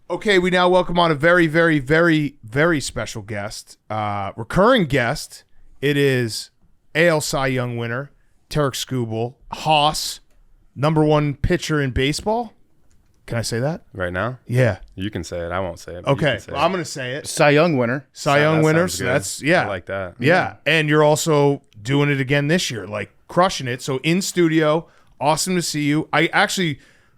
Okay, we now welcome on a very, very, very, very special guest, recurring guest. It is AL Cy Young winner, Tarik Skubal, Haas, #1 pitcher in baseball. Can I say that? Right now? Yeah. You can say it. I won't say it. Okay, well, I'm going to say it. Cy Young winner. Cy Young winner, so good. that's, yeah. I like that. Yeah, and you're also doing it again this year, like crushing it. So in studio, awesome to see you.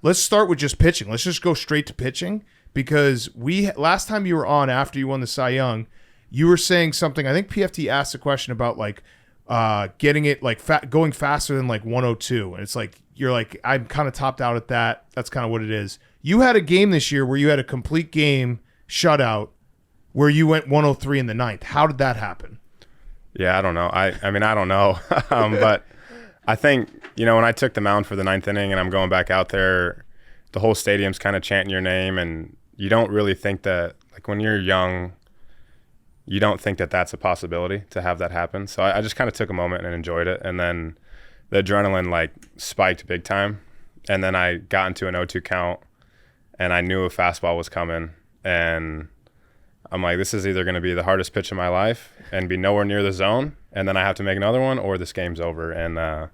Let's start with just pitching. Let's just go straight to pitching because last time you were on after you won the Cy Young, you were saying something. I think PFT asked a question about like getting it like going faster than like 102, and it's like you're like I'm kind of topped out at that. That's kind of what it is. You had a game this year where you had a complete game shutout where you went 103 in the ninth. How did that happen? Yeah, I don't know. I mean, I don't know. But I think, when I took the mound for the ninth inning and I'm going back out there, the whole stadium's kind of chanting your name, and you don't really think that, like when you're young, you don't think that that's a possibility to have that happen. So I just kind of took a moment and enjoyed it. And then the adrenaline like spiked big time. And then I got into an 0-2 count and I knew a fastball was coming. And I'm like, this is either going to be the hardest pitch of my life and be nowhere near the zone, and then I have to make another one, or this game's over. And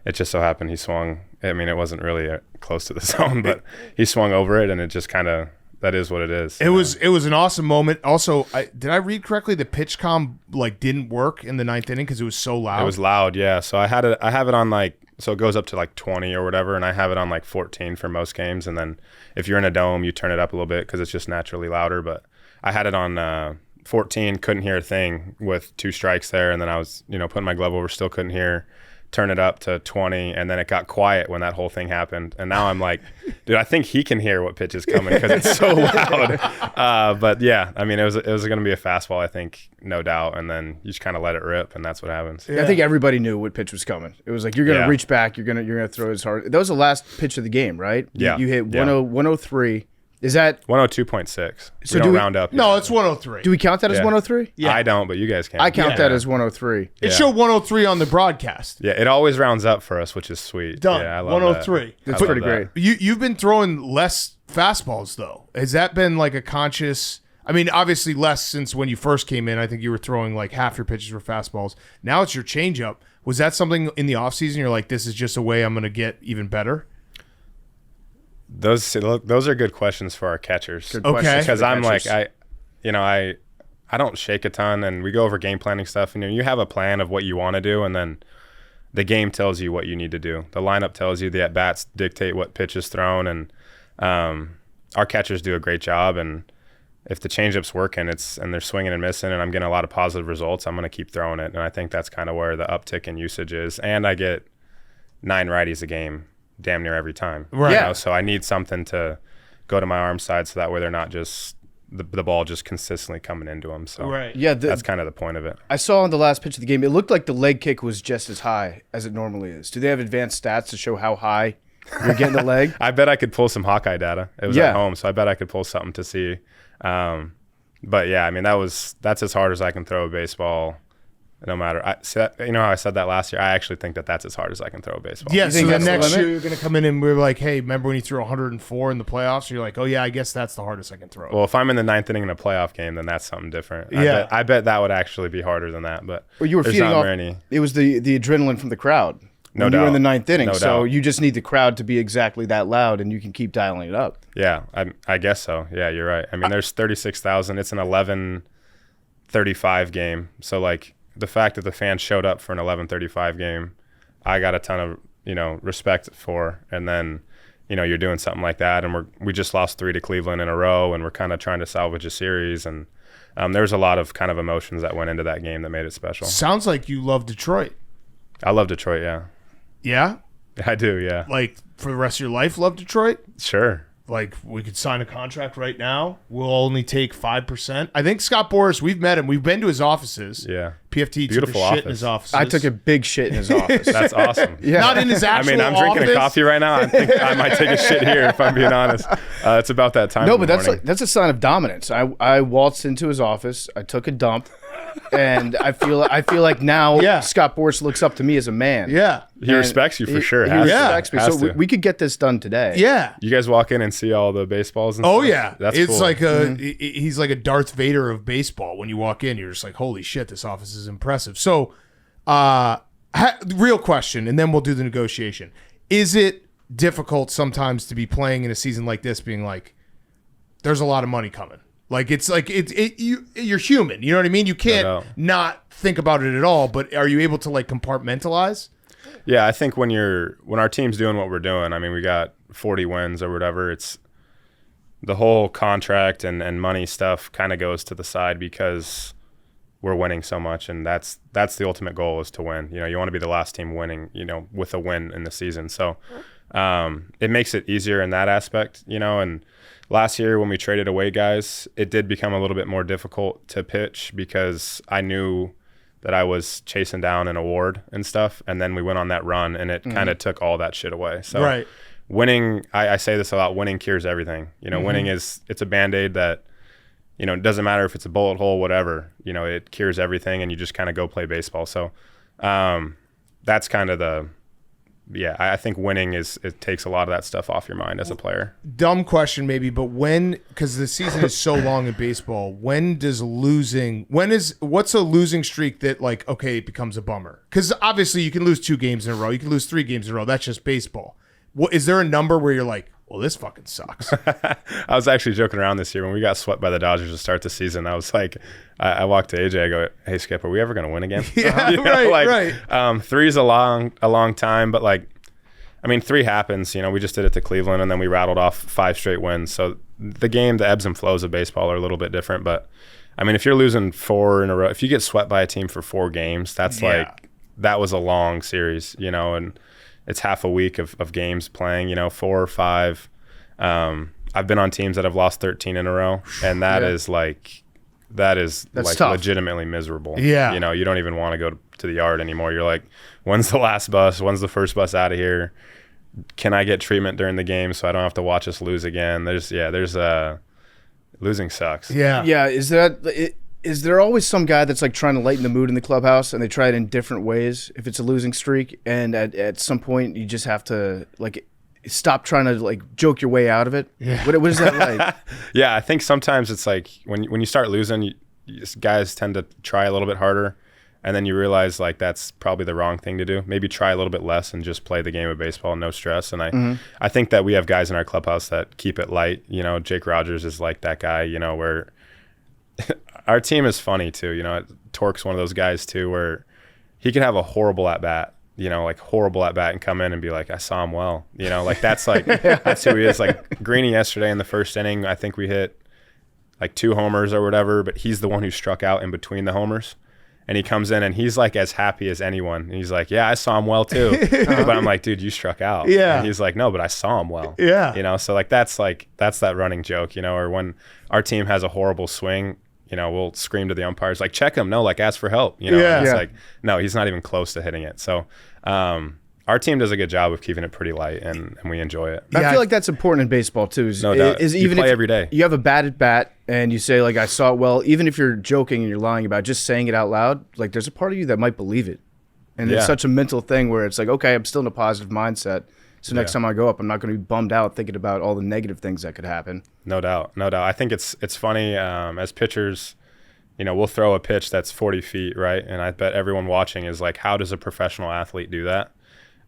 it just so happened he swung. I mean, it wasn't really close to the zone, but he swung over it, and it just kind of, that is what it is. It was an awesome moment. Also, did I read correctly? The pitch comm like didn't work in the ninth inning because it was so loud. It was loud, yeah. So I have it on like, so it goes up to like 20 or whatever, and I have it on like 14 for most games. And then if you're in a dome, you turn it up a little bit because it's just naturally louder. But I had it on 14, couldn't hear a thing with 2 strikes there, and then I was, putting my glove over, still couldn't hear. Turn it up to 20, and then it got quiet when that whole thing happened. And now I'm like, dude, I think he can hear what pitch is coming because it's so loud. But yeah, I mean, it was going to be a fastball, I think, no doubt. And then you just kind of let it rip, and that's what happens. Yeah. I think everybody knew what pitch was coming. It was like you're going to reach back, you're going to throw as hard. That was the last pitch of the game, right? Yeah. You hit 103. Is that 102.6? So we don't round up. No, it's 103. Do we count that as 103? Yeah. I don't, but you guys can. I count that as 103. It showed 103 on the broadcast. Yeah, it always rounds up for us, which is sweet. Done. Yeah, I love 103. That's pretty great. You've been throwing less fastballs though. Has that been like a conscious? I mean, obviously less since when you first came in. I think you were throwing like half your pitches were fastballs. Now it's your changeup. Was that something in the offseason? You're like, this is just a way I'm going to get even better? Those are good questions for our catchers. Okay. Because I'm like, I don't shake a ton, and we go over game planning stuff, and you have a plan of what you want to do, and then the game tells you what you need to do. The lineup tells you, the at-bats dictate what pitch is thrown, and our catchers do a great job, and if the changeup's working, and they're swinging and missing, and I'm getting a lot of positive results, I'm going to keep throwing it, and I think that's kind of where the uptick in usage is. And I get 9 righties a game damn near every time. Right. Yeah. So I need something to go to my arm side so that way they're not just the ball just consistently coming into them. So right. Yeah, that's kind of the point of it. I saw on the last pitch of the game, it looked like the leg kick was just as high as it normally is. Do they have advanced stats to show how high you're getting the leg? I bet I could pull some Hawkeye data. It was at home, so I bet I could pull something to see. But yeah, I mean, that's as hard as I can throw a baseball. No matter, how I said that last year. I actually think that's as hard as I can throw a baseball. Yeah, so the that's the next limit? year you're going to come in and we're like, hey, remember when you threw 104 in the playoffs? You're like, oh yeah, I guess that's the hardest I can throw. Well, if I'm in the 9th inning in a playoff game, then that's something different. Yeah. I bet that would actually be harder than that. But Well, you were there's feeding not off. many. It was the adrenaline from the crowd. No when doubt. you were in the 9th inning, No so doubt. you just need the crowd to be exactly that loud, and you can keep dialing it up. Yeah, I guess so. Yeah, you're right. I mean, there's 36,000. It's an 11:35 game. So like the fact that the fans showed up for an 11:35 game, I got a ton of respect for. And then you're doing something like that, and we just lost 3 to Cleveland in a row, and we're kind of trying to salvage a series, and there's a lot of kind of emotions that went into that game that made it special. Sounds like you love Detroit. I love Detroit. Yeah, Yeah? I do. Yeah, Like for the rest of your life, love Detroit? sure. Like we could sign a contract right now. We'll only take 5%. I think Scott Boras, we've met him. We've been to his offices. Yeah, PFT Beautiful took a shit office. in his offices. I took a big shit in his office. that's awesome. Yeah. Not in his I actual mean, I'm drinking office. a coffee right now. I think I might take a shit here if I'm being honest. It's about that time. No, in the but morning. that's a sign of dominance. I waltzed into his office. I took a dump. And I feel like now Yeah. Scott Boras looks up to me as a man. Yeah. He respects you for sure. He Has to. respects me. Has So to. we could get this done today. Yeah. You guys walk in and see all the baseballs and Oh stuff? yeah, That's it's cool. like he's like a Darth Vader of baseball. When you walk in, you're just like, holy shit, this office is impressive. So, real question, and then we'll do the negotiation. Is it difficult sometimes to be playing in a season like this, being like, there's a lot of money coming? Like you're human. You know what I mean? You can't not think about it at all. But are you able to like compartmentalize? Yeah, I think when our team's doing what we're doing, I mean, we got 40 wins or whatever. It's the whole contract and money stuff kind of goes to the side because we're winning so much, and that's the ultimate goal, is to win. You know, you want to be the last team winning, you know, with a win in the season. So it makes it easier in that aspect, you know. And last year when we traded away guys, it did become a little bit more difficult to pitch because I knew that I was chasing down an award and stuff, and then we went on that run, and it kind of took all that shit away. So Right. winning, I say this a lot, winning cures everything. You know, winning it's a Band-Aid that, you know, it doesn't matter if it's a bullet hole, whatever, you know, it cures everything, and you just kind of go play baseball. So that's kind of I think winning it takes a lot of that stuff off your mind as a player. Dumb question maybe, but because the season is so long in baseball, what's a losing streak that like, okay, it becomes a bummer? Because obviously you can lose 2 games in a row. You can lose 3 games in a row. That's just baseball. Is there a number where you're like, well, this fucking sucks? I was actually joking around this year when we got swept by the Dodgers to start the season. I was like, I walked to AJ. I go, "Hey, Skip, are we ever going to win again?" Yeah, you know, right. 3's a long time, but like, I mean, 3 happens. You know, we just did it to Cleveland, and then we rattled off 5 straight wins. So the ebbs and flows of baseball are a little bit different. But I mean, if you're losing 4 in a row, if you get swept by a team for 4 games, that's like, that was a long series, you know, and it's half a week of games playing, you know, 4 or 5. I've been on teams that have lost 13 in a row, and that's like tough. legitimately miserable. Yeah. You know, you don't even want to go to the yard anymore. You're like, when's the last bus? When's the first bus out of here? Can I get treatment during the game so I don't have to watch us lose again? Losing sucks. Yeah. Yeah. Is there always some guy that's like trying to lighten the mood in the clubhouse, and they try it in different ways if it's a losing streak, and at some point you just have to like stop trying to like joke your way out of it? Yeah. What is that like? Yeah, I think sometimes it's like when you start losing, guys tend to try a little bit harder, and then you realize like that's probably the wrong thing to do. Maybe try a little bit less and just play the game of baseball, no stress. And I think that we have guys in our clubhouse that keep it light. You know, Jake Rogers is like that guy, you know, where our team is funny too. You know, Torque's one of those guys too, where he could have a horrible at bat, you know, like horrible at bat, and come in and be like, I saw him well, you know, like that's like, that's who he is. Like Greeny yesterday in the first inning, I think we hit like 2 homers or whatever, but he's the one who struck out in between the homers. And he comes in and he's like as happy as anyone. And he's like, yeah, I saw him well too. But I'm like, dude, you struck out. Yeah. And he's like, no, but I saw him well. Yeah. You know, so like that's that running joke, you know, or when our team has a horrible swing, you know, we'll scream to the umpires, like, check him. No, like, ask for help. You know, Yeah. and it's Yeah. like, no, he's not even close to hitting it. So our team does a good job of keeping it pretty light, and we enjoy it. I feel like that's important in baseball too. No doubt. Is You even play if every day. you have a bad at bat and you say like I saw it well, even if you're joking and you're lying about it, just saying it out loud, like there's a part of you that might believe it, and it's Yeah. such a mental thing where it's like, okay, I'm still in a positive mindset. So next time I go up, I'm not going to be bummed out thinking about all the negative things that could happen. No doubt. I think it's funny as pitchers. You know, we'll throw a pitch that's 40 feet, right? And I bet everyone watching is like, how does a professional athlete do that?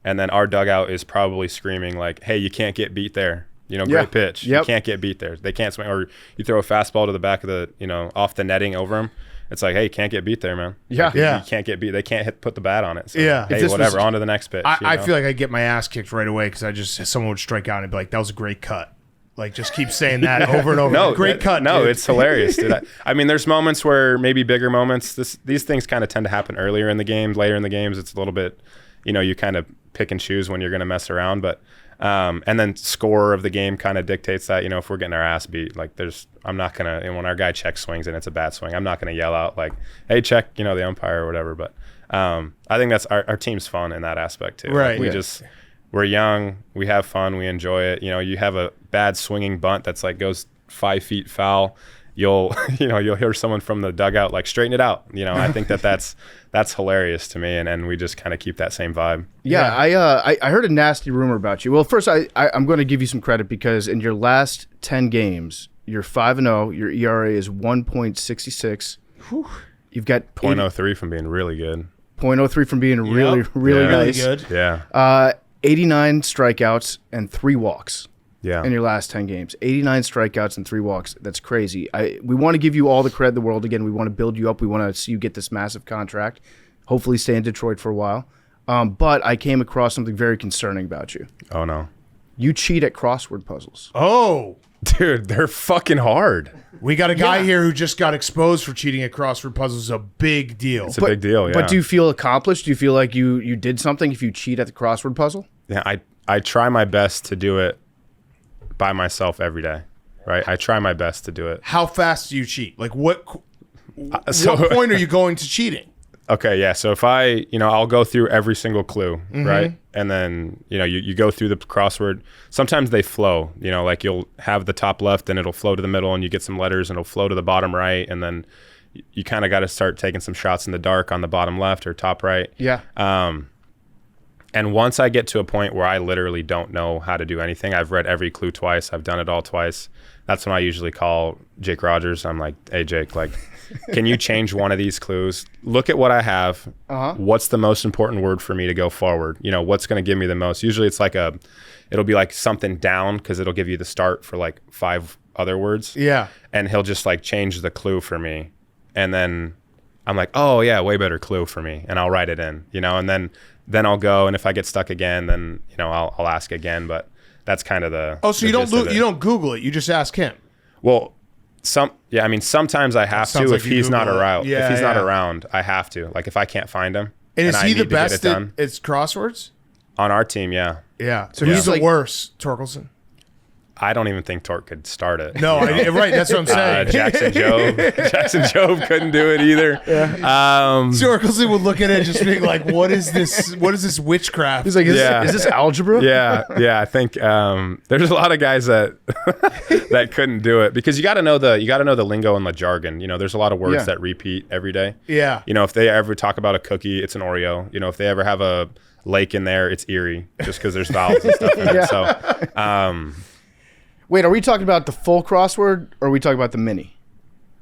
And then our dugout is probably screaming like, hey, you can't get beat there. You know, great pitch. Yep. You can't get beat there. They can't swing. Or you throw a fastball to the back of the, you know, off the netting over them. It's like, hey, you can't get beat there, man. Yeah. Like, Yeah. You can't get beat. They can't put the bat on it. So, Yeah. hey, If this whatever. was- On to the next pitch. I you know? feel like I get my ass kicked right away because someone would strike out and be like, that was a great cut. Like, just keep saying that over and over. No, great cut. No, dude. it's hilarious, dude. I mean, there's moments where maybe bigger moments. These things kind of tend to happen earlier in the game. Later in the games, it's a little bit, you know, you kind of pick and choose when you're going to mess around. But and then score of the game kind of dictates that. You know, if we're getting our ass beat, like I'm not gonna. And when our guy check swings and it's a bad swing, I'm not gonna yell out like, "Hey, check," you know, the umpire or whatever. But I think that's our team's fun in that aspect too. Right. Like we're young, we have fun, we enjoy it. You know, you have a bad swinging bunt that's like goes 5 feet foul, you'll you'll hear someone from the dugout like straighten it out. I think that's hilarious to me, and we just kind of keep that same vibe. Yeah, I heard a nasty rumor about you. Well, first I'm going to give you some credit because in your last 10 games, you're 5-0. Your ERA is 1.66. You've got 0.03 from being really good. 0.03 from being really nice. Good. Yeah. 89 strikeouts and 3 walks. Yeah. In your last 10 games. 89 strikeouts and 3 walks. That's crazy. We want to give you all the credit in the world. Again, we want to build you up. We want to see you get this massive contract. Hopefully stay in Detroit for a while. But I came across something very concerning about you. Oh, no. You cheat at crossword puzzles. Oh. Dude, they're fucking hard. We got a guy here who just got exposed for cheating at crossword puzzles. A big deal. It's a big deal, yeah. But do you feel accomplished? Do you feel like you did something if you cheat at the crossword puzzle? Yeah, I try my best to do it by myself every day, right? I try my best to do it. How fast do you cheat? Like what point are you going to cheating? Okay, yeah. So if I'll go through every single clue, right? And then, you go through the crossword. Sometimes they flow, like you'll have the top left and it'll flow to the middle and you get some letters and it'll flow to the bottom right. And then you kind of got to start taking some shots in the dark on the bottom left or top right. Yeah. And once I get to a point where I literally don't know how to do anything, I've read every clue twice. I've done it all twice. That's when I usually call Jake Rogers. I'm like, hey, Jake, can you change one of these clues? Look at what I have. What's the most important word for me to go forward? What's going to give me the most? Usually it's it'll be like something down because it'll give you the start for like 5 other words. Yeah. And he'll just change the clue for me. And then I'm like, oh, yeah, way better clue for me. And I'll write it in, and then I'll go, and if I get stuck again, then I'll ask again. But that's kind of the so you don't Google it, you just ask him. Well, sometimes I have to if he's not around. Yeah, if he's not around, I have to. Like if I can't find him, and is I he the need to get best it done. at it's crosswords On our team? Yeah. So he's the worst, Torkelson. I don't even think Torque could start it. No, right. That's what I'm saying. Jackson Jobe couldn't do it either. Torkelson would look at it just being like, "What is this? What is this witchcraft?" He's like, "Is this algebra?" Yeah. I think there's a lot of guys that that couldn't do it because you got to know the lingo and the jargon. There's a lot of words that repeat every day. Yeah. If they ever talk about a cookie, it's an Oreo. If they ever have a lake in there, it's Erie, just because there's vowels and stuff in it. So. Wait, are we talking about the full crossword or are we talking about the mini?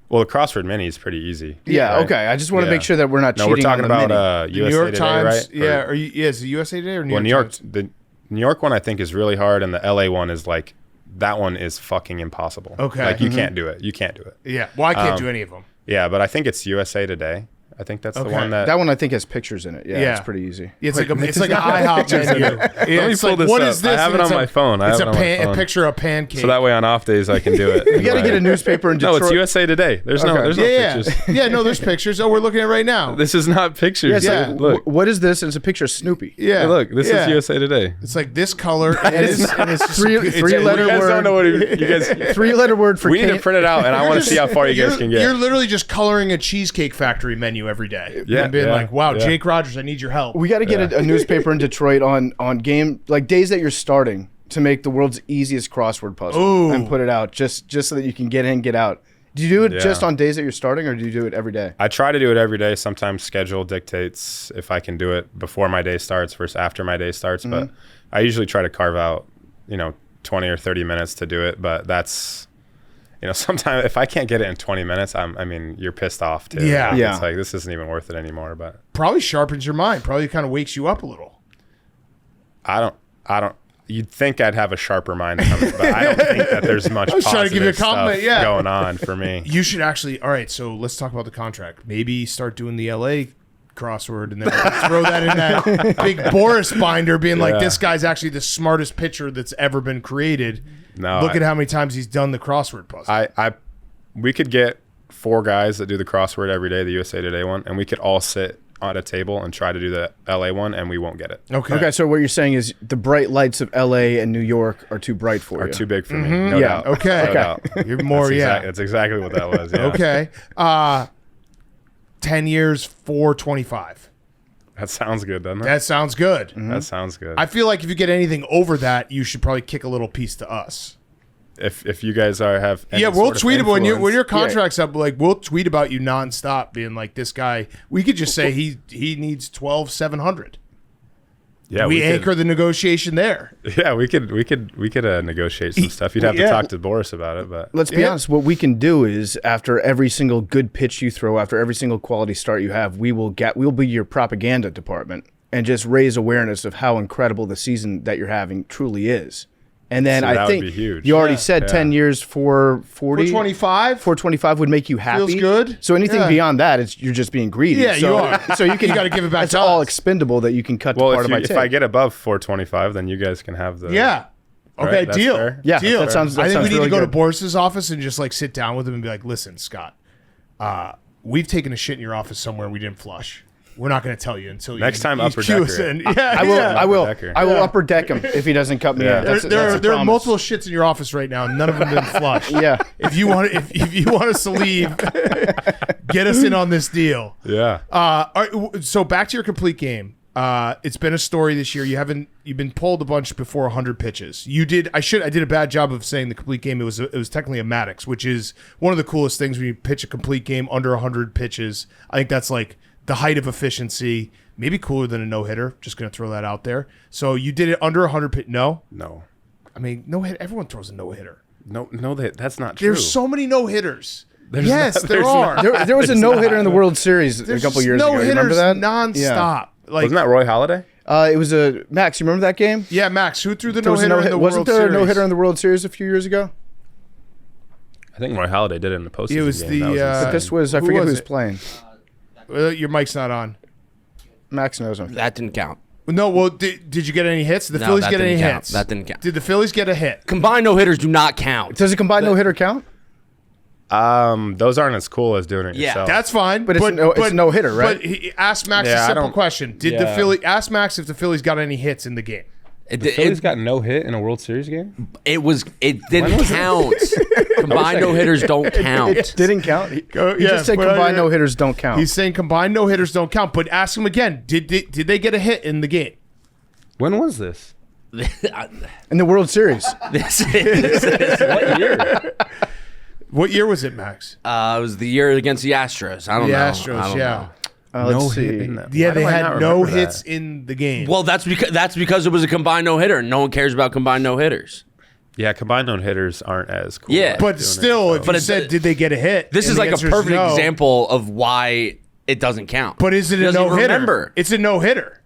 Well, the crossword mini is pretty easy. Yeah, right? Okay. I just want to make sure that we're not cheating. No, we're talking on the about mini. USA New York Today, Times, right? yeah. Is it USA Today or New York Times? The New York one I think is really hard, and the LA one is that one is fucking impossible. Okay. You can't do it. You can't do it. Yeah. Well, I can't do any of them. Yeah, but I think it's USA Today. I think that's the one that one I think has pictures in it. Yeah, it's pretty easy. It's like an IHOP menu. Let me pull this what up. is this? I have it on my phone. It's a picture of pancake. So that way on off days I can do it. You got to get a newspaper in Detroit. No, it's USA Today. There's no pictures. Yeah, no, there's pictures. Oh, we're looking at it right now. This is not pictures. Yeah. Look. What is this? And it's a picture of Snoopy. Yeah. Hey, look, this is USA Today. It's like this color. And it's three-letter You guys word. don't know what you guys. 3-letter word for. We need to print it out, and I want to see how far you guys can get. You're literally just coloring a Cheesecake Factory menu every day. Yeah. And being like, wow, Jake Rogers, I need your help. We got to get a newspaper in Detroit on game days that you're starting to make the world's easiest crossword puzzle and put it out just so that you can get in, get out. Do you do it just on days that you're starting, or do you do it every day? I try to do it every day. Sometimes schedule dictates if I can do it before my day starts versus after my day starts. But I usually try to carve out 20 or 30 minutes to do it. But that's sometimes if I can't get it in 20 minutes, you're pissed off too. Yeah. It's like, this isn't even worth it anymore. But probably sharpens your mind. Probably kind of wakes you up a little. I don't. You'd think I'd have a sharper mind coming, but I don't think that there's much trying to give you a positive compliment, stuff going on for me. You should actually. All right, so let's talk about the contract. Maybe start doing the LA crossword and then throw that in that big Boris binder, being like, this guy's actually the smartest pitcher that's ever been created. No, look at how many times he's done the crossword puzzle. We could get 4 guys that do the crossword every day, the USA Today one, and we could all sit at a table and try to do the LA one, and we won't get it. Okay. So what you're saying is the bright lights of LA and New York are too bright for you. Are too big for me. No doubt. Okay. No doubt. You're more. That's exactly what that was. Yeah. Okay. 10 years, 425. That sounds good, doesn't it? That sounds good. That sounds good. I feel like if you get anything over that, you should probably kick a little piece to us. if you guys have any we'll sort of tweet about when influence- your contract's up. Like we'll tweet about you nonstop, being like this guy. We could just say he needs 12,700. Yeah, we could- anchor the negotiation there. Yeah, we could negotiate some stuff. You'd have to talk to Boris about it, but Let's be honest. What we can do is, after every single good pitch you throw, after every single quality start you have, we'll be your propaganda department and just raise awareness of how incredible the season that you're having truly is. And then So I that would think be huge. you already Yeah. said 10 years for 40. 425. 425 would make you happy. Feels good. So anything Yeah. beyond that, you're just being greedy. Yeah, so, you are. So you You gotta give it back It's to all us. expendable that you can cut to well, part of my if tip. I get above 425, then you guys can have the Yeah. Okay, Right, that's deal. fair. Yeah, deal. that sounds- that I think sounds we need really to go to good. Boris's office and just like sit down with him and be like, "Listen, Scott, we've taken a shit in your office somewhere and we didn't flush. We're not going to tell you until Next time you upper cue us decker in." it. Yeah, I will. yeah. I will. Decker. I will upper deck him if he doesn't cut me Yeah. out. That's, There that's a are promise. multiple shits in your office right now. None of them been flushed. Yeah. If you want, if you want us to leave, get us in on this deal. Yeah. All right, so back to your complete game. It's been a story this year. You've been pulled a bunch before 100 pitches. You did. I did a bad job of saying the complete game. It was technically a Maddox, which is one of the coolest things when you pitch a complete game under 100 pitches. I think that's like the height of efficiency. Maybe cooler than a no hitter. Just gonna throw that out there. So you did it under 100 pitch. No, No. I mean no hit. Everyone throws a no hitter. No, that's not true. There's so many no hitters. There's Yes, not- there there's are. not. There was a There's no hitter not. in the World Series a couple years ago. No You remember hitters that? nonstop. Like Wasn't that Roy Halladay? It was a Max. You remember that game? yeah, Max. Who threw the There no was a hitter in no-hit- the Wasn't World there a Series? no hitter in the World Series a few years ago? I think Roy Halladay did it in the postseason. It was game. the, That was insane. But this was I Who forget was who's it? playing. Your mic's not on. Max knows him. That didn't count. No, well, did you get any hits? Did the No, Phillies that get any didn't count. hits? That didn't count. Did the Phillies get a hit? Combined no hitters do not count. Does a combined no hitter count? Those aren't as cool as doing it Yeah. yourself. That's fine. But it's a no-hitter, right? But ask Max Yeah, a I simple don't- question. Did the yeah. ask Max if the Phillies got any hits in the game? It, The Phillies it, got no hit in a World Series game? it didn't count. Combined no hitters don't count. It didn't count. He yeah, just said but combined no hitters don't count. He's saying combined no hitters don't count. But ask him again. Did they get a hit in the game? When was this? in the World Series. This is What year? What year was it, Max? it was the year against the Astros. I don't The know. Astros, I don't yeah. know. Let's hit see. in that. Yeah, Why they do I had not no remember hits that? in the game. Well, that's because it was a combined no hitter. No one cares about combined no hitters. Yeah, combined no hitters aren't as cool. Yeah. as but doing still, it, if so. you it's- said, did they get a hit? This and is the like a answer is perfect no. example of why it doesn't count. But is it He a doesn't no even hitter? remember. It's a no hitter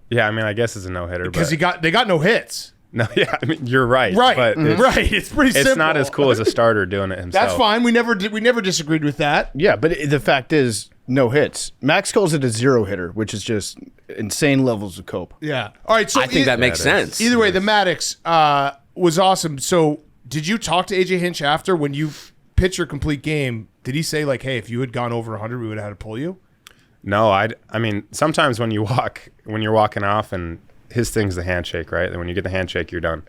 Yeah, I mean, I guess it's a no hitter. because but they got no hits. no, yeah, I mean, you're right. Right, but it's, right. It's pretty simple. It's not as cool as a starter doing it himself. That's fine. We never disagreed with that. Yeah, but the fact is, no hits. Max calls it a zero hitter, which is just insane levels of cope. Yeah. All right. So I think that makes that is- sense. either way, the Maddox was awesome. So did you talk to AJ Hinch after when you pitched your complete game? Did he say like, "Hey, if you had gone over 100, we would have had to pull you"? No, I mean, sometimes when you're walking off, and his thing's the handshake, right? And when you get the handshake, you're done.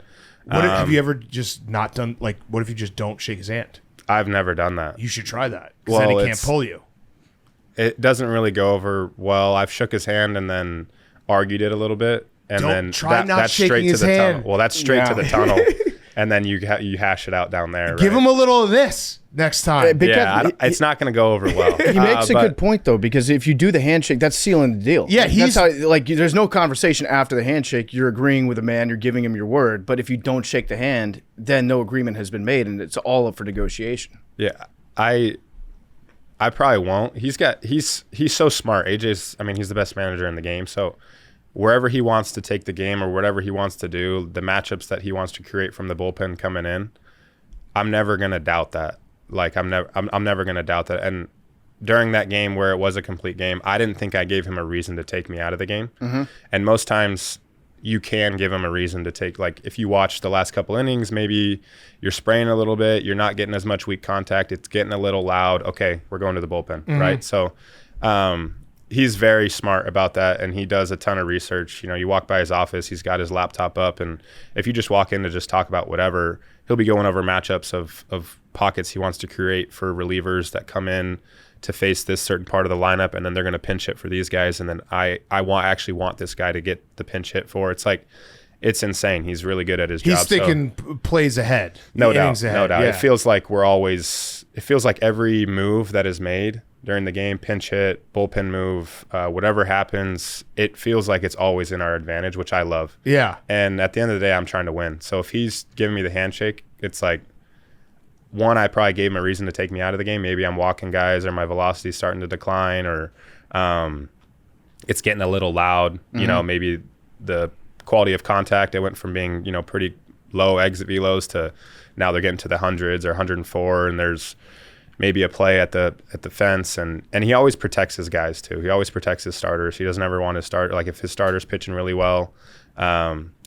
What if, have you ever just not done like? What if you just don't shake his hand? I've never done that. You should try that because then Well, he can't it's- pull you. It doesn't really go over well. I've shook his hand and then argued it a little bit, and Don't then try not that's shaking straight his to the hand. tunnel. Well, that's straight to No. the tunnel, and then you hash it out down there. Give right? him a little of this next time. Because Yeah, it's not going to go over well. He makes a good point though, because if you do the handshake, that's sealing the deal. Yeah, that's how. Like, there's no conversation after the handshake. You're agreeing with a man. You're giving him your word. But if you don't shake the hand, then no agreement has been made, and it's all up for negotiation. Yeah, I probably won't. He's so smart. AJ's, I mean, he's the best manager in the game. So wherever he wants to take the game or whatever he wants to do, the matchups that he wants to create from the bullpen coming in, I'm never gonna doubt that. Like I'm never gonna doubt that. And during that game where it was a complete game, I didn't think I gave him a reason to take me out of the game. Mm-hmm. And most times you can give him a reason to take, like if you watch the last couple innings, maybe you're spraying a little bit, you're not getting as much weak contact, it's getting a little loud. Okay, we're going to the bullpen, right? So he's very smart about that, and he does a ton of research. You know, you walk by his office, he's got his laptop up, and if you just walk in to just talk about whatever, he'll be going over matchups of pockets he wants to create for relievers that come in to face this certain part of the lineup, and then they're going to pinch hit for these guys, and then I actually want this guy to get the pinch hit for. It's like it's insane. He's really good at his job. He's thinking plays ahead. No innings doubt. ahead. No doubt. Yeah. It feels like it feels like every move that is made during the game, pinch hit, bullpen move, whatever happens, it feels like it's always in our advantage, which I love. Yeah. And at the end of the day, I'm trying to win. So if he's giving me the handshake, it's like, one, I probably gave him a reason to take me out of the game. Maybe I'm walking guys or my velocity's starting to decline or it's getting a little loud. You know, maybe the quality of contact, it went from being, pretty low exit velos to now they're getting to the hundreds or 104 and there's maybe a play at the fence, and he always protects his guys too. He always protects his starters. He doesn't ever want his starter, like if his starter's pitching really well,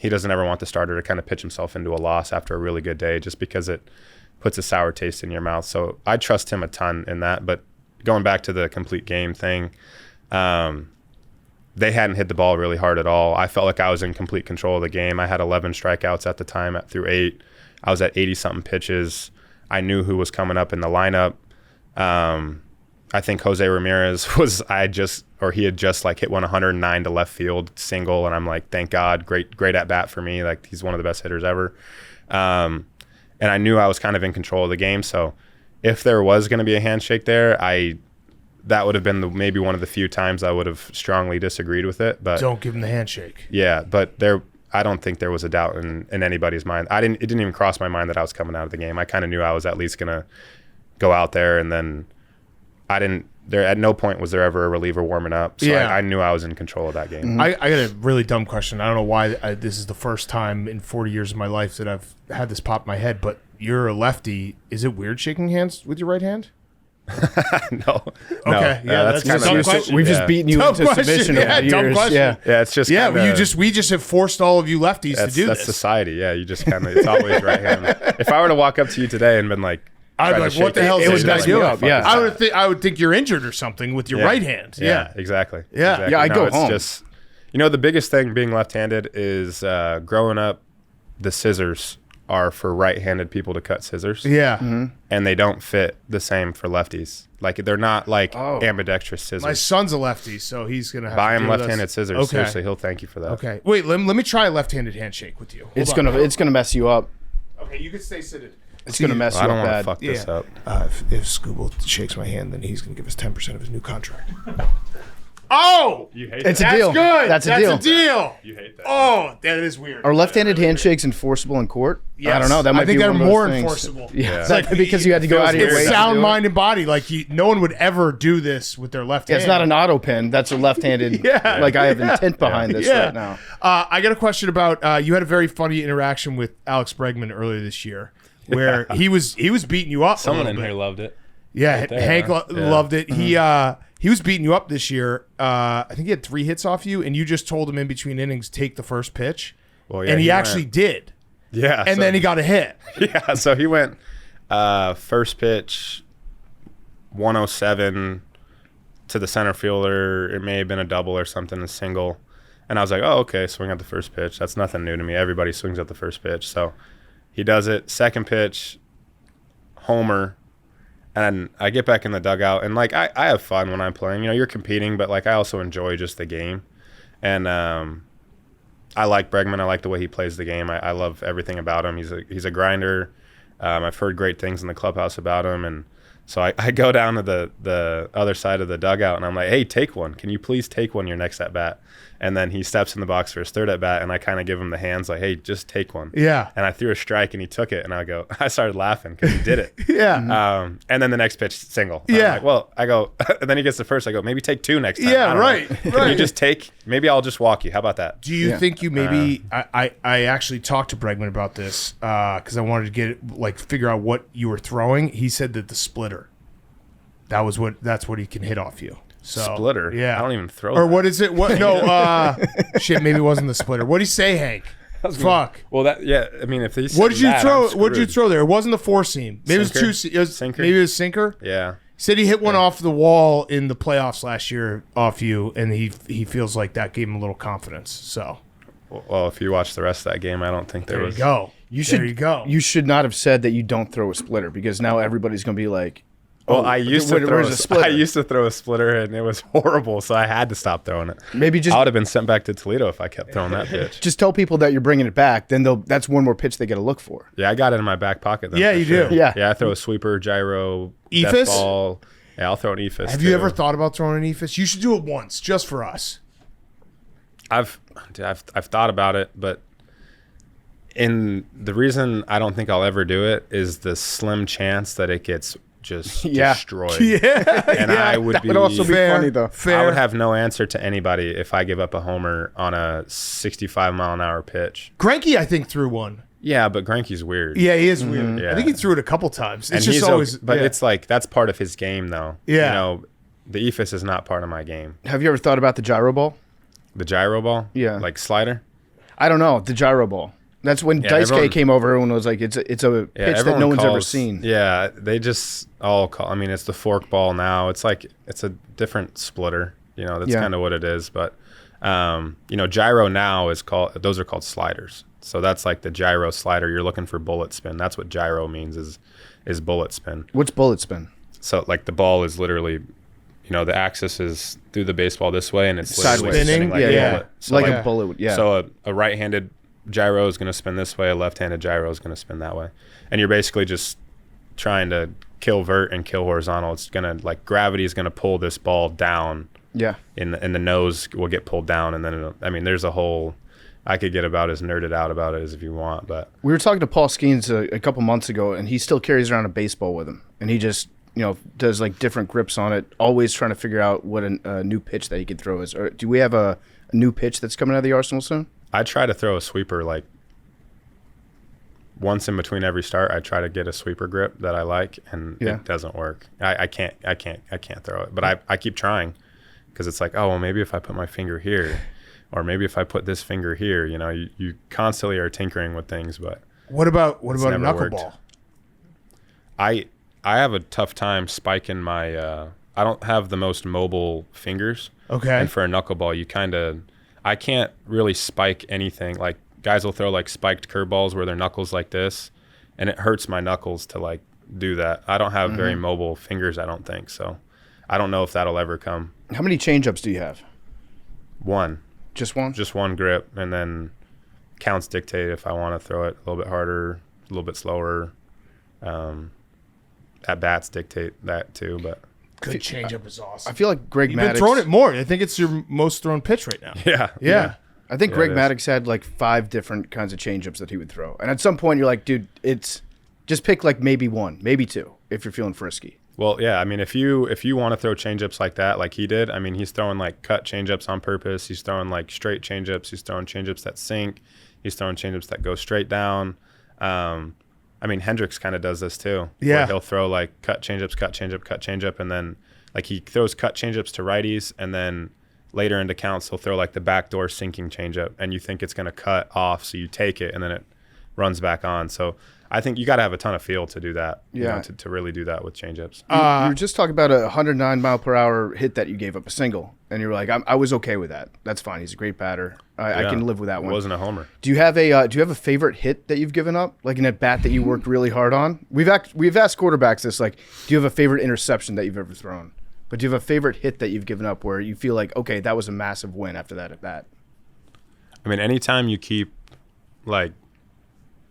he doesn't ever want the starter to kind of pitch himself into a loss after a really good day, just because it puts a sour taste in your mouth. So I trust him a ton in that. But going back to the complete game thing, they hadn't hit the ball really hard at all. I felt like I was in complete control of the game. I had 11 strikeouts at the time through 8. I was at 80-something pitches. I knew who was coming up in the lineup. I think Jose Ramirez he had just like hit 109 to left field single, and I'm like, thank God, great at bat for me. Like, he's one of the best hitters ever. And I knew I was kind of in control of the game. So if there was going to be a handshake there, that would have been maybe one of the few times I would have strongly disagreed with it. But Don't give him the handshake. yeah, but I don't think there was a doubt in anybody's mind. It didn't even cross my mind that I was coming out of the game. I kind of knew I was at least going to go out there, and then at no point was there ever a reliever warming up. So Yeah. I knew I was in control of that game. I got a really dumb question. I don't know why this is the first time in 40 years of my life that I've had this pop in my head, but you're a lefty. Is it weird shaking hands with your right hand? No. Okay, yeah, that's kind a dumb of question. We've just beaten you Dumb into question. submission Yeah, over the dumb years. question. Yeah. yeah, it's just Yeah, kinda, we just have forced all of you lefties to do that's this. society. Yeah, you just kind of it's always right hand. If I were to walk up to you today and been like, I'd try be to like, shake what the it, hell it is would this guy mess me doing? up, yeah. I would think you're injured or something with your Yeah. right hand. Yeah. exactly. Yeah. Exactly. Yeah, I go it's home. just, the biggest thing being left-handed is growing up, the scissors are for right-handed people to cut scissors. Yeah. And they don't fit the same for lefties. Like, they're not like ambidextrous scissors. My son's a lefty, so he's going to have Buy to him deal with left-handed us. scissors. Okay. Seriously, he'll thank you for that. Okay. Wait, let me try a left-handed handshake with you. It's Hold on. gonna mess you up. Okay, you can stay seated. It's gonna mess I you don't up want to bad. fuck this up. If Skubal shakes my hand, then he's going to give us 10% of his new contract. Oh! You hate It's That's a deal. good. That's a deal. a deal. You hate that. Oh, that is weird. Are left-handed handshakes enforceable in court? Yes. I don't know. That might I think be they're one of those more things. enforceable. Yeah, It's like, because you had to go out of your It's way. to sound, do it. mind, and body. Like, no one would ever do this with their left Yeah, hand. it's not an auto pen. That's a left-handed. Yeah. Like I have intent behind this right now. I got a question about you had a very funny interaction with Alex Bregman earlier this year, where he was beating you up. Someone a in little here bit. loved it. Yeah, right there, Hank huh? loved it. He was beating you up this year. I think he had 3 hits off you, and you just told him in between innings, take the first pitch. Well, yeah, and he went. actually did. Yeah. And then he got a hit. Yeah, so he went first pitch 107 to the center fielder. It may have been a double or something, a single. And I was like, oh, okay, swing at the first pitch. That's nothing new to me. Everybody swings at the first pitch. So he does it. Second pitch, homer. And I get back in the dugout. And, like, I have fun when I'm playing. You're competing, but, like, I also enjoy just the game. And I like Bregman. I like the way he plays the game. I love everything about him. He's a grinder. I've heard great things in the clubhouse about him. And so I go down to the other side of the dugout, and I'm like, hey, take one. Can you please take one your next at-bat? And then he steps in the box for his third at-bat, and I kind of give him the hands like, hey, just take one. Yeah. And I threw a strike, and he took it, and I started laughing because he did it. Yeah. And then the next pitch, single. And Yeah. I'm like, and then he gets the first. I go, maybe take 2 next time. Yeah, I don't right, know. right. Can you just take? Maybe I'll just walk you. How about that? Do you think you maybe I actually talked to Bregman about this because I wanted to figure out what you were throwing. He said that the splitter. That's what he can hit off you. So, Splitter? Yeah. I don't even throw Or that. what is it? What? No. Shit. Maybe it wasn't the splitter. What did he say, Hank? Fuck. Well, I mean, if he's What did you throw? What did you throw there? It wasn't the 4-seam. Maybe Sinker? it was 2. Sinker? Maybe it was sinker. Yeah. He said he hit one off the wall in the playoffs last year off you, and he feels like that gave him a little confidence. So Well, if you watch the rest of that game, I don't think there there was. you go. You should. There you go. You should not have said that you don't throw a splitter because now everybody's gonna be like, Well, I used to where's a splitter? I used to throw a splitter, and it was horrible, so I had to stop throwing it. Maybe just I would have been sent back to Toledo if I kept throwing that pitch. just tell people that you're bringing it back. Then that's one more pitch they got to look for. Yeah, I got it in my back pocket. Then, Yeah, for you sure. do. Yeah. Yeah, I throw a sweeper, gyro, Ephus? death ball. Yeah, I'll throw an ephus. Have you ever thought about throwing an ephus? You should do it once, just for us. I've thought about it, but the reason I don't think I'll ever do it is the slim chance that it gets just destroyed. Yeah. And I would That would also be Fair. funny though. Fair. I would have no answer to anybody if I give up a homer on a 65-mile-an-hour pitch. Granke, I think, threw one. Yeah, but Granke's weird. Yeah, he is weird. Yeah. I think he threw it a couple times. It's and just he's always, but yeah. it's like that's part of his game, though. Yeah. You know, the ephus is not part of my game. Have you ever thought about the gyro ball? The gyro ball, Yeah. like slider. I don't know, the gyro ball. That's when Dice K everyone- came over. Everyone was like, "It's a pitch that everyone no one's ever calls- seen." Yeah, they just all call. I mean, it's the fork ball now. It's like it's a different splitter. You know, that's Yeah. kind of what it is. But you know, gyro now is called. Those are called sliders. So that's like the gyro slider. You're looking for bullet spin. That's what gyro means is bullet spin. What's bullet spin? So like the ball is literally, you know, the axis is through the baseball this way and it's literally Sideways. spinning like Spinning? a Yeah. bullet. So like like, a bullet. Yeah. so a right-handed gyro is going to spin this way, a left-handed gyro is going to spin that way. And you're basically just trying to kill vert and kill horizontal. It's going to, like, gravity is going to pull this ball down. yeah. And the nose will get pulled down. And then, I mean, there's a whole, I could get about as nerded out about it as if you want. But We were talking to Paul Skeens a couple months ago, and he still carries around a baseball with him, and he just does like different grips on it, always trying to figure out what a new pitch that he can throw is. Or do we have a new pitch that's coming out of the arsenal soon? I try to throw a sweeper, like, once in between every start. I try to get a sweeper grip that I like, and Yeah. it doesn't work. I can't throw it, but I keep trying because it's like, oh, well, maybe if I put my finger here, or maybe if I put this finger here, you know, you constantly are tinkering with things, but What about a never knuckleball? worked. I have a tough time spiking my. I don't have the most mobile fingers. Okay. And for a knuckleball, I can't really spike anything. Like guys will throw like spiked curveballs where their knuckles like this, and it hurts my knuckles to like do that. I don't have very mobile fingers, I don't think. So I don't know if that'll ever come. How many changeups do you have? One. Just one? Just one grip, and then counts dictate if I want to throw it a little bit harder, a little bit slower. At bats dictate that too, but Good changeup is I awesome. feel like Greg You've been Maddux. throwing it more. I think it's your most thrown pitch right now. yeah. Yeah. I think Yeah, Greg it is. Maddux had like 5 different kinds of changeups that he would throw. And at some point, you're like, dude, it's just pick like maybe 1, maybe 2 if you're feeling frisky. Well, yeah. I mean, if you want to throw changeups like that, like he did, I mean, he's throwing like cut changeups on purpose. He's throwing like straight changeups. He's throwing changeups that sink. He's throwing changeups that go straight down. I mean, Hendricks kind of does this too. Yeah. Where he'll throw like cut changeups, cut changeup, and then like he throws cut changeups to righties, and then later into counts he'll throw like the backdoor sinking changeup, and you think it's going to cut off, so you take it, and then it runs back on. So I think you got to have a ton of feel to do that. You Yeah. know, to really do that with changeups. You were just talking about a 109 mile per hour hit that you gave up, a single, and you were like, I was okay with that. That's fine. He's a great batter. I Yeah. can live with that It one. wasn't a homer. Do you have a favorite hit that you've given up, like an at bat that you worked really hard on? We've asked quarterbacks this, like, do you have a favorite interception that you've ever thrown? But do you have a favorite hit that you've given up where you feel like, okay, that was a massive win after that at bat? I mean, anytime you keep like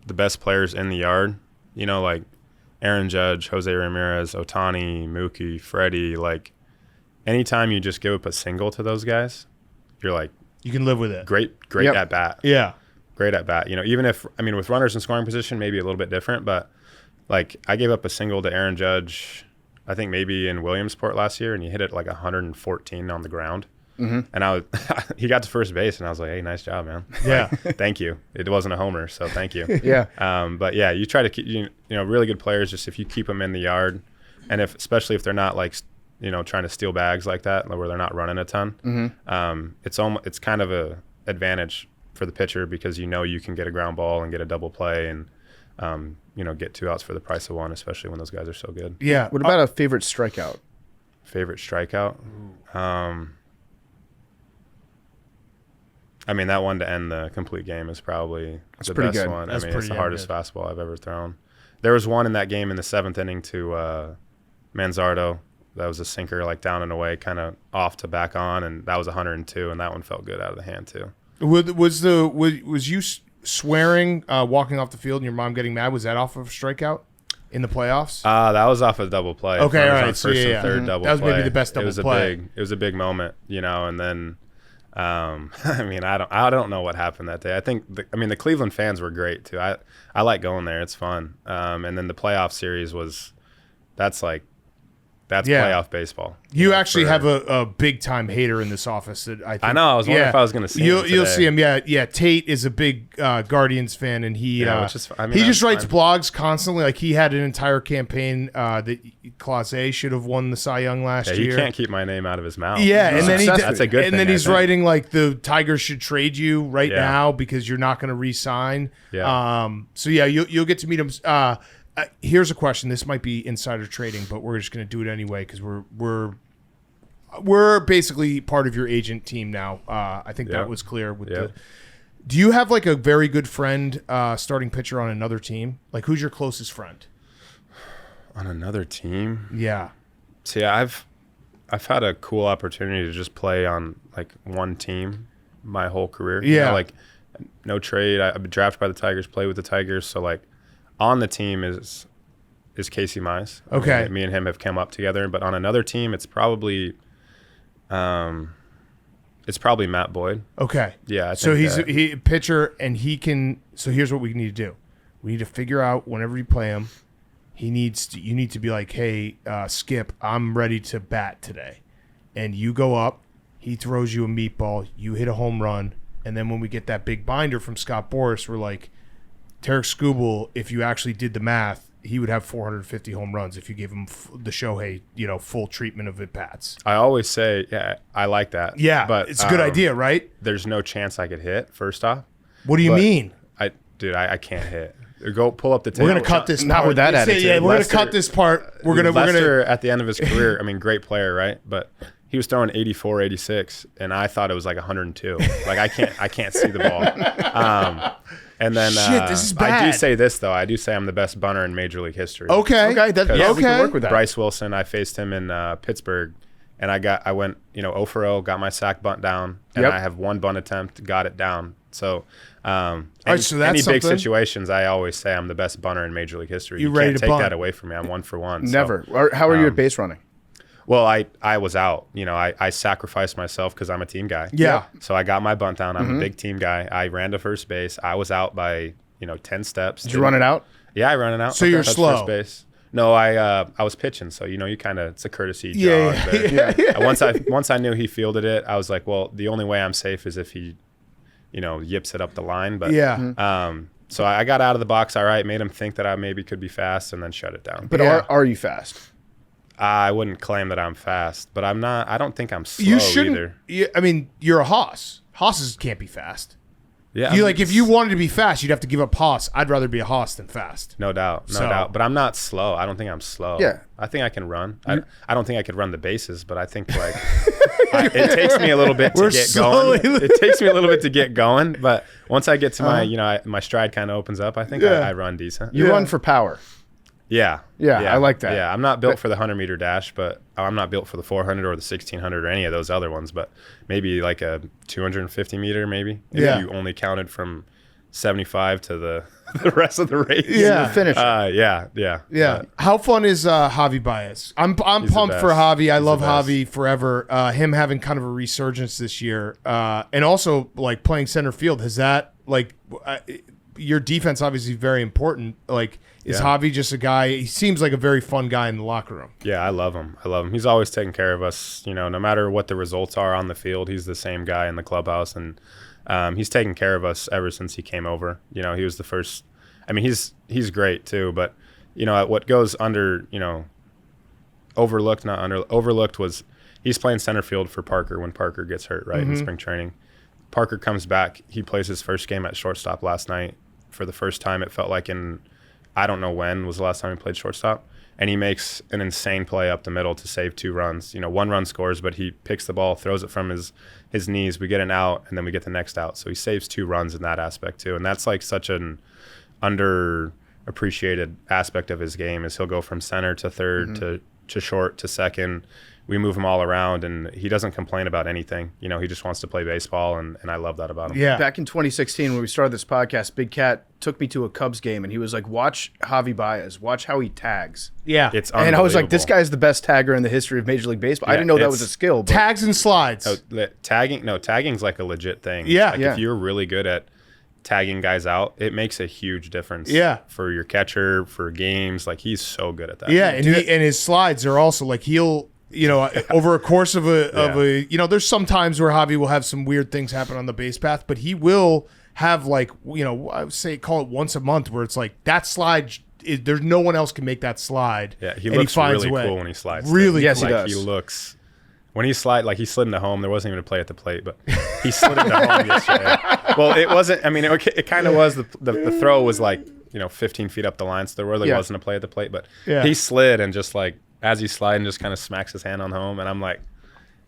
the best players in the yard, you know, like Aaron Judge, Jose Ramirez, Ohtani, Mookie, Freddie, like anytime you just give up a single to those guys, you're like, You can live with it. great Yep. at bat. Yeah. Great at bat. You know, even if, I mean, with runners in scoring position, maybe a little bit different, but like I gave up a single to Aaron Judge, I think maybe in Williamsport last year, and he hit it like 114 on the ground. And he got to first base, and I was like, hey, nice job, man. Yeah. Thank you. It wasn't a homer, so thank you. Yeah. But yeah, you try to keep, you know, really good players, just if you keep them in the yard, and especially if they're not like, you know, trying to steal bags like that, where they're not running a ton, it's kind of a advantage for the pitcher, because you know you can get a ground ball and get a double play, and you know, get 2 outs for the price of 1, especially when those guys are so good. Yeah. What about a favorite strikeout? Favorite strikeout? I mean, that one to end the complete game is probably the pretty best good. one. That's I mean, it's pretty the damn hardest good. fastball I've ever thrown. There was one in that game in the 7th inning to Manzardo. That was a sinker, like down and away, kind of off to back on, and that was 102, and that one felt good out of the hand too. Was you swearing walking off the field and your mom getting mad? Was that off of a strikeout in the playoffs? That was off a double play. Okay, That all was on right. So, first yeah, and yeah. third double That was play. maybe the best double play. It was a big moment, and then, I mean, I don't know what happened that day. I think, the Cleveland fans were great too. I like going there. It's fun. And then the playoff series that's playoff baseball. You actually have a big time hater in this office that I think. I know. I was wondering if I was going to see him You'll today. see him. Yeah. Tate is a big Guardians fan, and he which is, he just writes fine. blogs constantly. Like he had an entire campaign that Clase should have won the Cy Young last Yeah, year. he can't keep my name out of his mouth. Yeah, and then That's a good and thing, then he's I think. writing like the Tigers should trade you right Yeah. now because you're not going to re-sign. Yeah. So yeah, you'll get to meet him. Here's a question. This might be insider trading, but we're just going to do it anyway because we're basically part of your agent team now. I think that was clear with the. Do you have like a very good friend starting pitcher on another team? Like who's your closest friend? On another team? Yeah. See, I've had a cool opportunity to just play on like one team my whole career. Yeah. Like no trade. I've been drafted by the Tigers, play with the Tigers. So like on the team is Casey Mize. Okay. I mean, me and him have come up together, but on another team it's probably Matt Boyd. Okay. Yeah. So he's that. a pitcher, and he can. So here's what we need to do: we need to figure out whenever you play him, you need to be like, hey, Skip, I'm ready to bat today, and you go up. He throws you a meatball. You hit a home run, and then when we get that big binder from Scott Boras, we're like, Tarik Skubal, if you actually did the math, he would have 450 home runs if you gave him the Shohei, full treatment of at bats. I always say, yeah, I like that. Yeah, but it's a good idea, right? There's no chance I could hit. First off, What do you But mean? I can't hit. Go pull up the tape. We're gonna cut this. Not part. with that attitude. Yeah, we're Lester- gonna cut this part. We're gonna. Lester, at the end of his career, great player, right? But he was throwing 84, 86, and I thought it was like 102. Like I can't see the ball. And then Shit, this is I do bad. say this though. I do say I'm the best bunter in Major League history. Okay. Okay, we can work with that. Bryce Wilson, I faced him in Pittsburgh, and I went 0 for 0, got my sack bunt down, and Yep. I have one bunt attempt, got it down. So, right, so that's any big something. situations, I always say I'm the best bunter in Major League history. You You ready can't to take bunt? that away from me. I'm 1 for 1. so. Never. How are you at base running? Well, I was out. I sacrificed myself because I'm a team guy. Yeah. So I got my bunt down. I'm a big team guy. I ran to first base. I was out by 10 steps. Did you run it out? Yeah, I ran it out. So you're Touched slow. First base. No, I was pitching, so you kind of it's a courtesy Yeah, jog. But once I knew he fielded it, I was like, well, the only way I'm safe is if he, yips it up the line. But Yeah. so I got out of the box. All right, made him think that I maybe could be fast, and then shut it down. But Yeah. are you fast? I wouldn't claim that I'm fast, but I'm not. I don't think I'm slow You shouldn't. either. I mean, you're a hoss. Hosses can't be fast. Yeah, You if you wanted to be fast, you'd have to give up hoss. I'd rather be a hoss than fast. no doubt, no So- doubt. But I'm not slow. I don't think I'm slow. Yeah. I think I can run. I don't think I could run the bases, but I think it takes me a little bit to We're get slowly- going. It takes me a little bit to get going, but once I get to my my stride kind of opens up, I think Yeah. I run decent. You run for power. Yeah. Yeah, I like that. Yeah, I'm not built for the 100-meter dash, but I'm not built for the 400 or the 1600 or any of those other ones, but maybe like a 250-meter maybe. Yeah. If you only counted from 75 to the rest of the race. Yeah. Finish. Yeah. Yeah. How fun is Javi Baez? I'm the pumped for best. Javi. I He's love the best. Javi forever. Him having kind of a resurgence this year, and also like playing center field. Has that your defense obviously very important? Is Yeah. Javi just a guy? He seems like a very fun guy in the locker room. Yeah, I love him. He's always taking care of us. No matter what the results are on the field, he's the same guy in the clubhouse, and he's taken care of us ever since he came over. He was the first. I mean, he's great too, but what goes overlooked was he's playing center field for Parker when Parker gets hurt, right, in spring training. Parker comes back. He plays his first game at shortstop last night for the first time. It felt like I don't know when was the last time he played shortstop. And he makes an insane play up the middle to save 2 runs. 1 run scores, but he picks the ball, throws it from his knees. We get an out, and then we get the next out. So he saves 2 runs in that aspect too. And that's like such an underappreciated aspect of his game is he'll go from center to third to to short to second. We move him all around, and he doesn't complain about anything. You know, he just wants to play baseball, and I love that about him. Yeah. Back in 2016, when we started this podcast, Big Cat took me to a Cubs game, and he was like, watch Javi Baez. Watch how he tags. Yeah. It's And I was like, this unbelievable. guy's the best tagger in the history of Major League Baseball. I Yeah, didn't know that it's- was a skill. But Tags and slides. Tagging's like a legit thing. Yeah. Like Yeah. if you're really good at tagging guys out, it makes a huge difference. Yeah. For your catcher, for games. Like he's so good at that. Yeah, and and his slides are also like he'll, you know, over a course of a, you know, there's some times where Javi will have some weird things happen on the base path, but he will have like, you know, I would say call it once a month where it's like that slide. There's no one else can make that slide. Yeah, he and looks finds really a way. cool when he slides. Really too. Yes, he like does. he looks when he slid into home. There wasn't even a play at the plate, but he slid into home yesterday. Well, it wasn't. I mean, it kind of was. The throw was like 15 feet up the line, so there really wasn't a play at the plate. But he slid and just like as he's sliding, just kind of smacks his hand on home, and I'm like,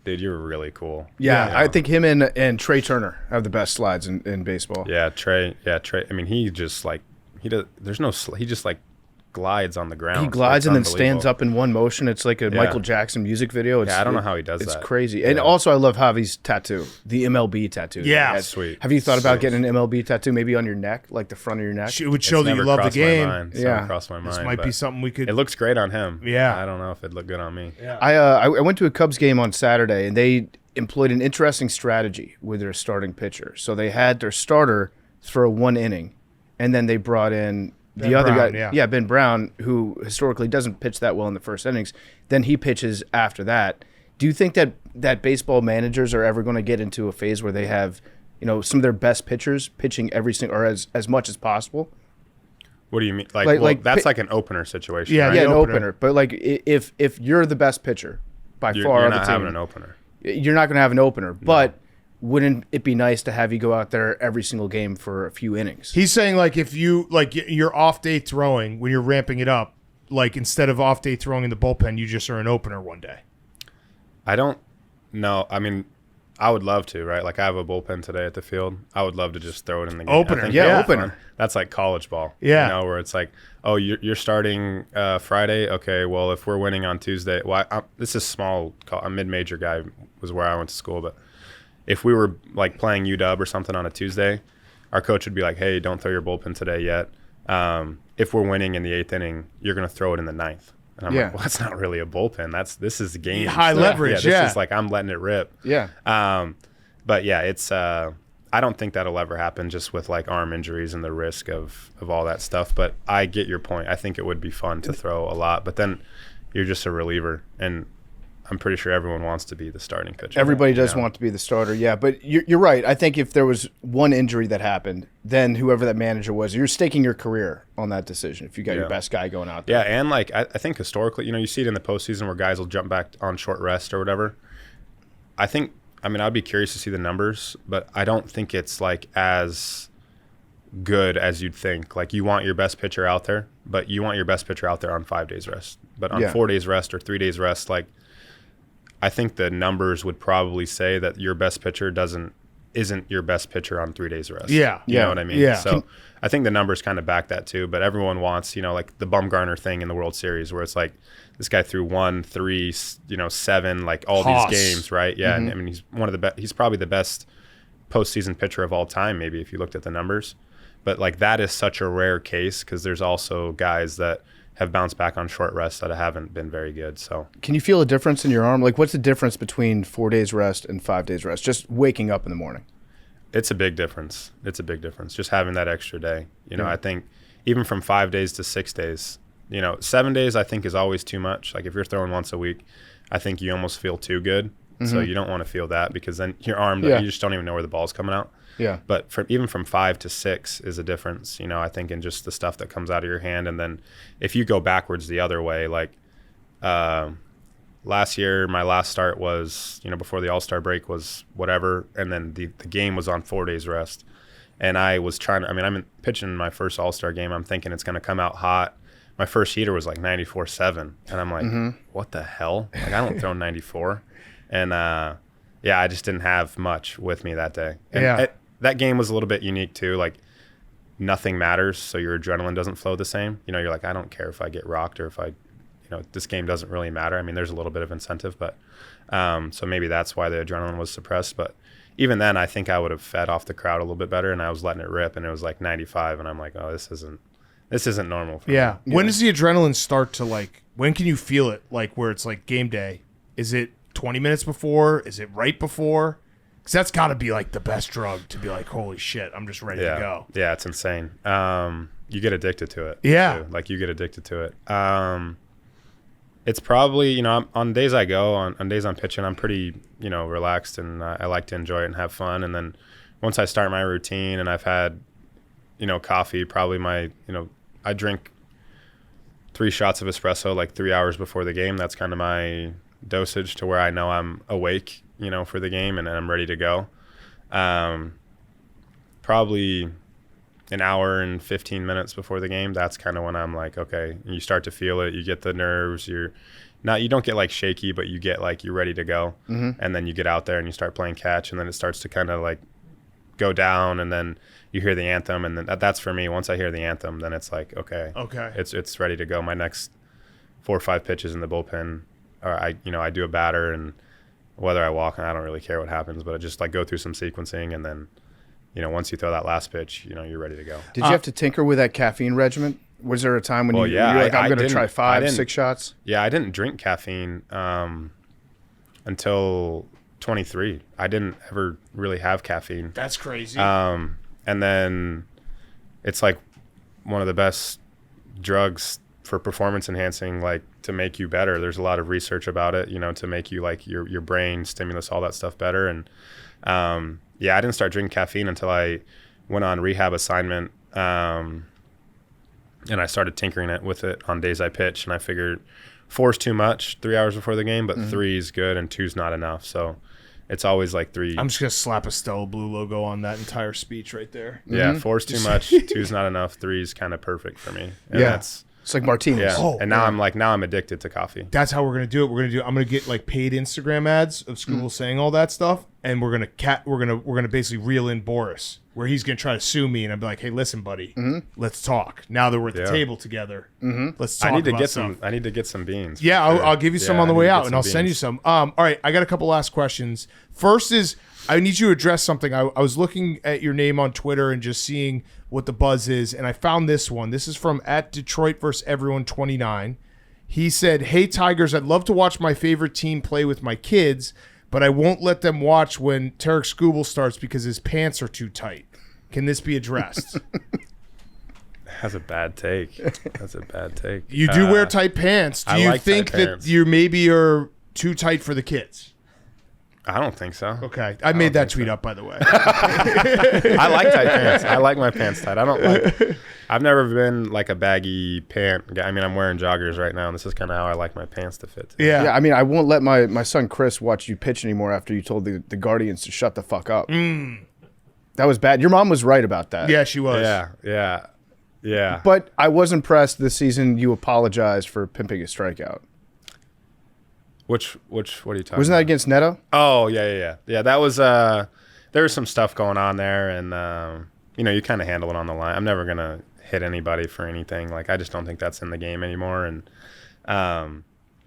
dude, you're really cool. yeah, You know? I think him and Trey Turner have the best slides in baseball. Yeah, Trey. I mean, he just like he does. There's no. He just like glides on the ground. He glides It's and then stands unbelievable. up in one motion. It's like a Michael Jackson music video. It's, Yeah, I don't know how he does it's that. It's crazy. And also, I love Javi's tattoo, the MLB tattoo. that he Yeah. had. Sweet. Have you thought about Sweet. getting an MLB tattoo, maybe on your neck, like the front of your neck? It would It's show that you never love the crossed my game. mind. It's Yeah. never crossed my mind. This might be but something we could. It looks great on him. Yeah. I don't know if it'd look good on me. Yeah. I went to a Cubs game on Saturday, and they employed an interesting strategy with their starting pitcher. So they had their starter throw one inning, and then they brought in the Ben other Brown, guy, yeah. Ben Brown, who historically doesn't pitch that well in the first innings. Then he pitches after that. Do you think that baseball managers are ever going to get into a phase where they have, some of their best pitchers pitching every single or as much as possible? What do you mean? Like That's like an opener situation. Yeah, right? Yeah, the an opener. opener. But like if you're the best pitcher by You're far on not the team, having an opener. you're not going to have an opener. But wouldn't it be nice to have you go out there every single game for a few innings? He's saying like if you like your off day throwing when you're ramping it up, like instead of off day throwing in the bullpen, you just are an opener one day. I don't know. I mean, I would love to, right? Like I have a bullpen today at the field. I would love to just throw it in the game. Opener, I think yeah, that'd be opener. fun. That's like college ball. Yeah. Where it's like, oh, you're starting Friday. Okay, well, if we're winning on Tuesday, this is small. A mid-major guy was where I went to school, but if we were like playing UW or something on a Tuesday, our coach would be like, hey, don't throw your bullpen today yet. If we're winning in the 8th inning, you're going to throw it in the 9th. And I'm like, well, that's not really a bullpen. This is a game. High leverage, This yeah. is like I'm letting it rip. Yeah. But yeah, it's I don't think that'll ever happen just with like arm injuries and the risk of all that stuff. But I get your point. I think it would be fun to throw a lot, but then you're just a reliever, and I'm pretty sure everyone wants to be the starting pitcher. Everybody does you know? want to be the starter, yeah. But you're right. I think if there was one injury that happened, then whoever that manager was, you're staking your career on that decision if you got your Yeah. best guy going out Yeah, there. and like I think historically, you see it in the postseason where guys will jump back on short rest or whatever. I'd be curious to see the numbers, but I don't think it's like as good as you'd think. Like you want your best pitcher out there, but you want your best pitcher out there on 5 days rest. But on 4 days rest or 3 days rest, like I think the numbers would probably say that your best pitcher isn't your best pitcher on 3 days rest. Yeah. You know what I mean? Yeah. So I think the numbers kind of back that too, but everyone wants, like the Bumgarner thing in the World Series where it's like this guy threw 1, 3, 7, like all Haas. these games, right? Yeah. And I mean, he's one of the best, he's probably the best postseason pitcher of all time, maybe if you looked at the numbers. But like that is such a rare case because there's also guys that have bounced back on short rest that haven't been very good. So Can you feel a difference in your arm? Like, what's the difference between 4 days rest and 5 days rest? Just waking up in the morning. it's a big difference. It's a big difference. Just having that extra day. I think even from 5 days to 6 days, 7 days I think is always too much. Like if you're throwing once a week, I think you almost feel too good. So you don't want to feel that because then your arm, you just don't even know where the ball's coming out. Yeah. But even from 5 to 6 is a difference, I think in just the stuff that comes out of your hand. And then if you go backwards the other way, like last year, my last start was, before the All-Star break was whatever. And then the game was on 4 days rest. And I was I'm pitching my first All-Star game. I'm thinking it's going to come out hot. My first heater was like 94.7. And I'm like, what the hell? Like I don't throw 94. And I just didn't have much with me that day. And that game was a little bit unique too. Like nothing matters, so your adrenaline doesn't flow the same. You're like, I don't care if I get rocked or if this game doesn't really matter. I mean, there's a little bit of incentive, but so maybe that's why the adrenaline was suppressed. But even then, I think I would have fed off the crowd a little bit better, and I was letting it rip, and it was like 95, and I'm like, oh, this isn't normal for me. When does the adrenaline start to, like, when can you feel it, like, where it's like game day? Is it 20 minutes before? Is it right before? Because that's got to be like the best drug to be like, holy shit, I'm just ready to go. Yeah, it's insane. You get addicted to it. Yeah. Too. Like, you get addicted to it. It's probably, on days I go, on days I'm pitching, I'm pretty, relaxed, and I like to enjoy it and have fun. And then once I start my routine and I've had, coffee, probably I drink 3 shots of espresso like 3 hours before the game. That's kind of my dosage to where I know I'm awake, for the game, and I'm ready to go. Probably an hour and 15 minutes before the game, that's kind of when I'm like, okay, you start to feel it. You get the nerves. You don't get like shaky, but you get like you're ready to go. Mm-hmm. And then you get out there and you start playing catch, and then it starts to kind of like go down, and then you hear the anthem, and then that's for me. Once I hear the anthem, then it's like, okay, it's ready to go. My next 4 or 5 pitches in the bullpen, or I do a batter, and whether I walk, I don't really care what happens, but I just like go through some sequencing, and then once you throw that last pitch, you're ready to go. Did you have to tinker with that caffeine regimen? Was there a time when you're like, I'm going to try 5, 6 shots? Yeah, I didn't drink caffeine until 23. I didn't ever really have caffeine. That's crazy. And then it's like one of the best drugs for performance enhancing, like to make you better. There's a lot of research about it, to make you like your brain stimulus, all that stuff better. And I didn't start drinking caffeine until I went on rehab assignment, and I started tinkering with it on days I pitch. And I figured 4's too much 3 hours before the game, but 3 is good and 2's not enough. So it's always like 3. I'm just going to slap a Stella Blue logo on that entire speech right there. Yeah, 4's too much, 2's not enough, 3's kind of perfect for me. And it's like martinis. Yeah. And now I'm addicted to coffee. That's how we're gonna do it. I'm gonna get like paid Instagram ads of Skubal saying all that stuff, and we're gonna basically reel in Boris, where he's gonna try to sue me, and I'll be like, hey, listen, buddy, let's talk. Now that we're at the table together, let's talk. I need to get some beans. Yeah, I'll give you some on the way out, and I'll send you some. All right, I got a couple last questions. First is, I need you to address something. I was looking at your name on Twitter and just seeing what the buzz is, and I found this one. This is from @DetroitVersusEveryone29. He said, hey, Tigers, I'd love to watch my favorite team play with my kids, but I won't let them watch when Tarik Skubal starts because his pants are too tight. Can this be addressed? That's a bad take. You do wear tight pants. Do you think that you're too tight for the kids? I don't think so. Okay. I made that tweet up, by the way. I like tight pants. I like my pants tight. I've never been like a baggy pant guy. I mean, I'm wearing joggers right now, and this is kind of how I like my pants to fit. Yeah. I mean, I won't let my son Chris watch you pitch anymore after you told the Guardians to shut the fuck up. That was bad. Your mom was right about that. Yeah, she was. Yeah. But I was impressed this season you apologized for pimping a strikeout. Which what are you talking Wasn't about? that against Neto? Oh, yeah. That was there was some stuff going on there, and you kind of handle it on the line. I'm never going to hit anybody for anything. Like, I just don't think that's in the game anymore. And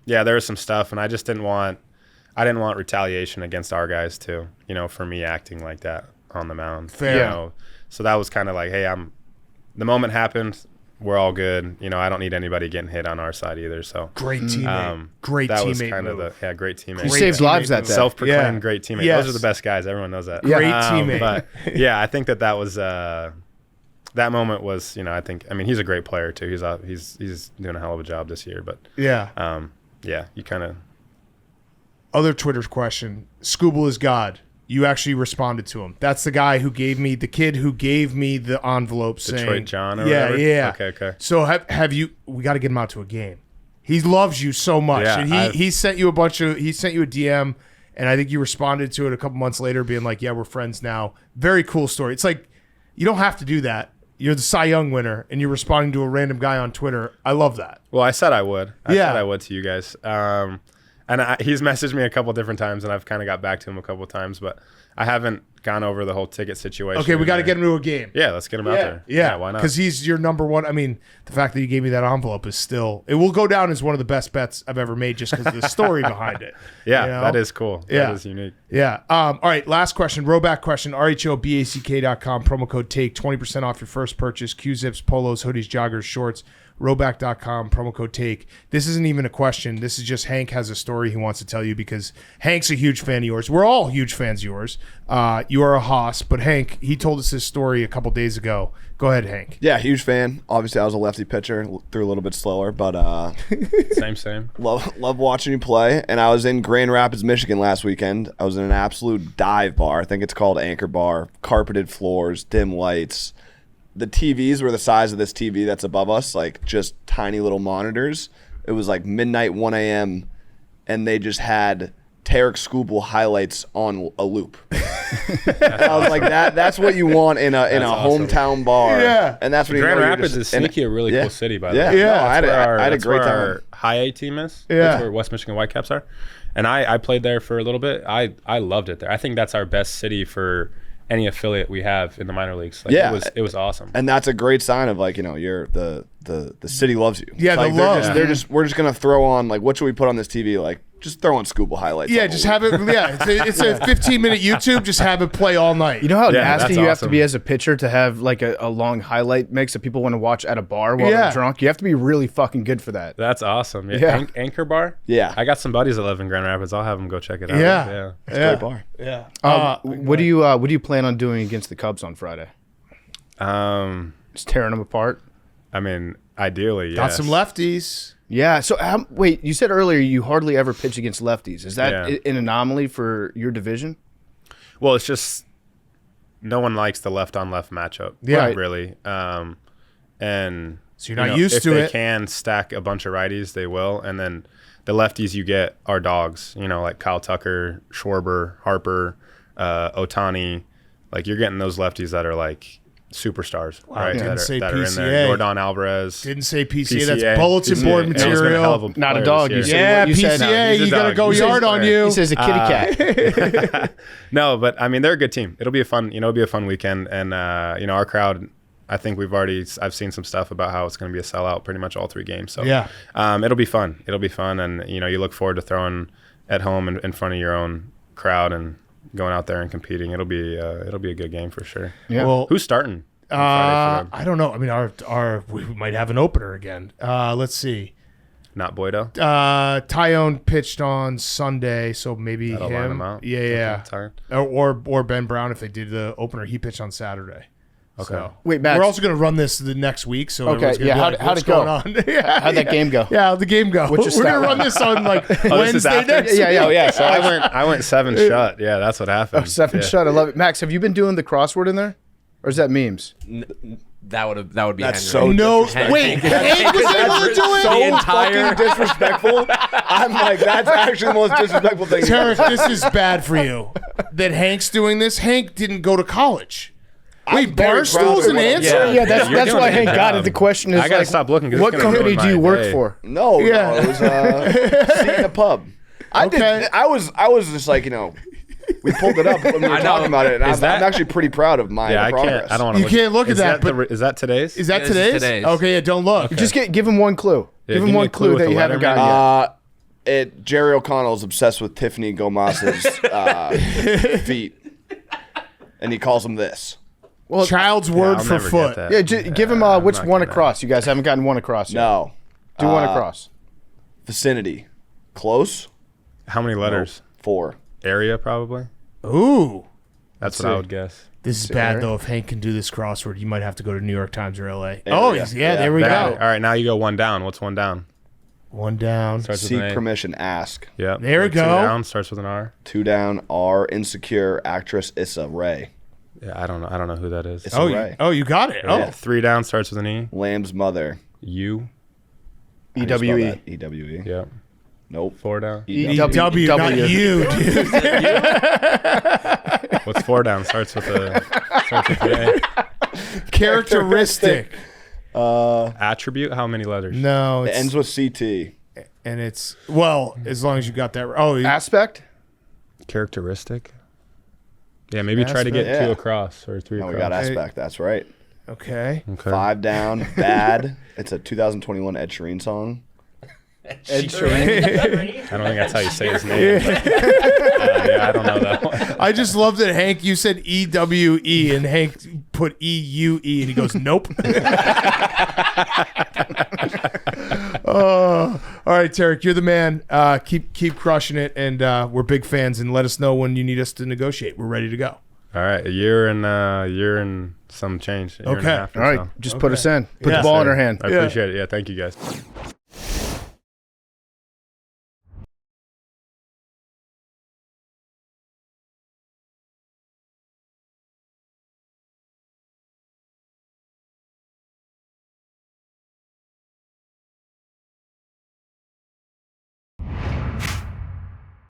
there was some stuff, and I just didn't want retaliation against our guys too, for me acting like that on the mound. Fair. So that was kind of like, hey, the moment happened. We're all good. I don't need anybody getting hit on our side either. So great teammate. Great that teammate. Was kind of great teammate. You saved lives that day. Self-proclaimed great teammate. Yes. Those are the best guys. Everyone knows that. Great teammate. But yeah, I think that was that moment was. He's a great player too. He's doing a hell of a job this year. But you kind of. Other Twitter question: Skubal is God. You actually responded to him. That's the guy who gave me the envelope saying Detroit John or whatever? Yeah. Okay. So have you we got to get him out to a game. He loves you so much. Yeah, and he sent you a DM, and I think you responded to it a couple months later being like, yeah, we're friends now. Very cool story. It's like, you don't have to do that. You're the Cy Young winner, and you're responding to a random guy on Twitter. I love that. Well, I said I would. I Yeah. said I would to you guys. And he's messaged me a couple different times, and I've kind of got back to him a couple of times, but I haven't gone over the whole ticket situation. Okay, we got to get him to a game. Yeah, let's get him out there. Yeah, why not? Because he's your number one. I mean, the fact that you gave me that envelope is still, it will go down as one of the best bets I've ever made just because of the story behind it. Yeah, you know? that is cool. Yeah. That is unique. Yeah. All right, last question. Rowback question. RHOBACK.com. Promo code TAKE. 20% off your first purchase. Q-zips, polos, hoodies, joggers, shorts. Rowback.com. Promo code TAKE. This isn't even a question. This is just Hank has a story he wants to tell you because Hank's a huge fan of yours. We're all huge fans of yours. You are a hoss, but Hank, he told us this story a couple days ago. Go ahead, Hank. Yeah, huge fan. Obviously, I was a lefty pitcher, threw a little bit slower, but Same. love watching you play. And I was in Grand Rapids, Michigan last weekend. I was in an absolute dive bar. I think it's called Anchor Bar. Carpeted floors, dim lights. The TVs were the size of this TV that's above us, like just tiny little monitors. It was like midnight, 1 a.m., and they just had Tarik Skubal highlights on a loop. I was like, that's what you want in a awesome. hometown bar. Yeah. And that's what Grand you know, Rapids is sneaky a really cool city, by the yeah. way. Yeah, Yeah, no, I had a That's great where time. our high A team is. Yeah. That's where West Michigan Whitecaps are. And I played there for a little bit. I loved it there. I think that's our best city for any affiliate we have in the minor leagues. Like, Yeah. it was awesome. And that's a great sign of, like, you know, you're the city loves you. Yeah, It's like the love. we're just gonna throw on, like, what should we put on this TV? Like, just throw on Skubal highlights. Yeah, all just the have it. Yeah, it's a 15-minute YouTube. Just have it play all night. You know how Yeah, nasty that's you have to awesome. be as a pitcher to have like a long highlight mix that people want to watch at a bar while Yeah. they're drunk? You have to be really fucking good for that. That's awesome. Yeah. Anchor Bar? Yeah. I got some buddies that live in Grand Rapids. I'll have them go check it out. Yeah. great bar. Yeah. What do you plan on doing against the Cubs on Friday? Just tearing them apart? I mean, ideally, Got yes. some lefties. Yeah. So wait, you said earlier you hardly ever pitch against lefties. Is that Yeah. an anomaly for your division? Well, it's just no one likes the left-on-left matchup. Yeah. Right. Really. And So you're not used to if it. they can stack a bunch of righties, they will. And then the lefties you get are dogs. You know, like Kyle Tucker, Schwarber, Harper, Otani. Like, you're getting those lefties that are like superstars, right? Didn't That say are in PCA. there. Jordan Alvarez. Didn't say PCA. PCA. That's bulletin PCA. board And he's been a hell material. of a Not a player dog, this you year. said. Yeah, You said- PCA. he's a You gotta dog. go He's a yard on player. you. He says a kitty cat. No, but I mean, they're a good team. It'll be a fun weekend. And, our crowd, I think I've seen some stuff about how it's going to be a sellout pretty much all 3 games. So Yeah. it'll be fun. It'll be fun. And, you look forward to throwing at home in front of your own crowd and going out there and competing. It'll be a good game for sure. Yeah. Well, Who's starting? on Friday for them? I don't know. I mean, we might have an opener again. Let's see. Not Boydo? Tyone pitched on Sunday, so maybe That'll him. line him out. Yeah. Okay, Or Ben Brown if they did the opener. He pitched on Saturday. Okay. So. Wait, Max. We're also going to run this the next week. So Okay, everyone's gonna yeah, be how'd- like, how'd what's it go? going on? Yeah, How'd that game go? Yeah, how'd the game go? What's your We're going to stat run line? this on like this is Wednesday after? next Yeah, yeah. Oh, yeah. So I went 7 shut. Yeah, that's what happened. 7 Yeah. shot. I love it. Max, have you been doing the crossword in there? Or is that memes? That would be That's Henry. so No, disrespectful. wait, Hank was able to do it? So The entire- fucking disrespectful. I'm like, that's actually the most disrespectful thing. Tarek, this is bad for you. That Hank's doing this. Hank didn't go to college. Wait, very proud Barstool's of an what I'm answer? doing. Yeah, that's You're doing why a good Hank got it. job. The question is I gotta like, stop looking 'cause what it's gonna company ruin do you my work day. for? No, Yeah. it was seat in the pub. Okay. I was just like, we pulled it up when we were I know. talking about it, and Is I'm that- actually pretty proud of my Yeah, I progress. can't. I don't want to. You can't look at is that, Is that today's? Is that This is today's? today's. Okay, yeah, don't look. Just give him one clue. Yeah, give him give me one a clue clue with that the you haven't letter, gotten yet. Jerry O'Connell's obsessed with Tiffany Gomez's feet, and he calls them this. Child's word I'll for never foot. get that. Yeah, give him I'm which not one gonna- across. You guys haven't gotten one across yet. No, Do one across. vicinity, close. How many letters? 4. Area, probably. Ooh. That's what see. I would guess. This is bad, though. If Hank can do this crossword, you might have to go to New York Times or LA. Area. There we All go. right, now you go one down. What's one down? One down. Starts with Seek an A. permission. Ask. Yep. There we 2 go. down starts with an R. 2 down. R. Insecure actress Issa Rae. Yeah, I don't know. I don't know who that is. Issa Oh, Rae. you got it. Oh, Yeah. 3 down starts with an E. Lamb's mother. U. How do you spell EWE. that? EWE. Yep. Nope. 4 down. EW, not you, dude. What's 4 down? Starts with a Characteristic. Attribute. How many letters? No, It it's, ends with CT. and it's as long as you got that. Oh, Aspect? Characteristic. Yeah, maybe try to get Aspect? 2 Yeah. across or 3 No, across. we got aspect. That's right. okay. Okay. 5 down. Bad. It's a 2021 Ed Sheeran song. Ed Sheeran. I don't think that's how you say his name. Yeah, I don't know that one. I just love that Hank. You said EWE, and Hank put EUE, and he goes, "Nope." Oh, all right, Tarik, you're the man. Keep crushing it, and we're big fans. And let us know when you need us to negotiate. We're ready to go. All right, a year and some change. A year and a Okay. half or All right, so. just put us in. Put Yeah. the ball in our hand. I appreciate it. Yeah, thank you guys.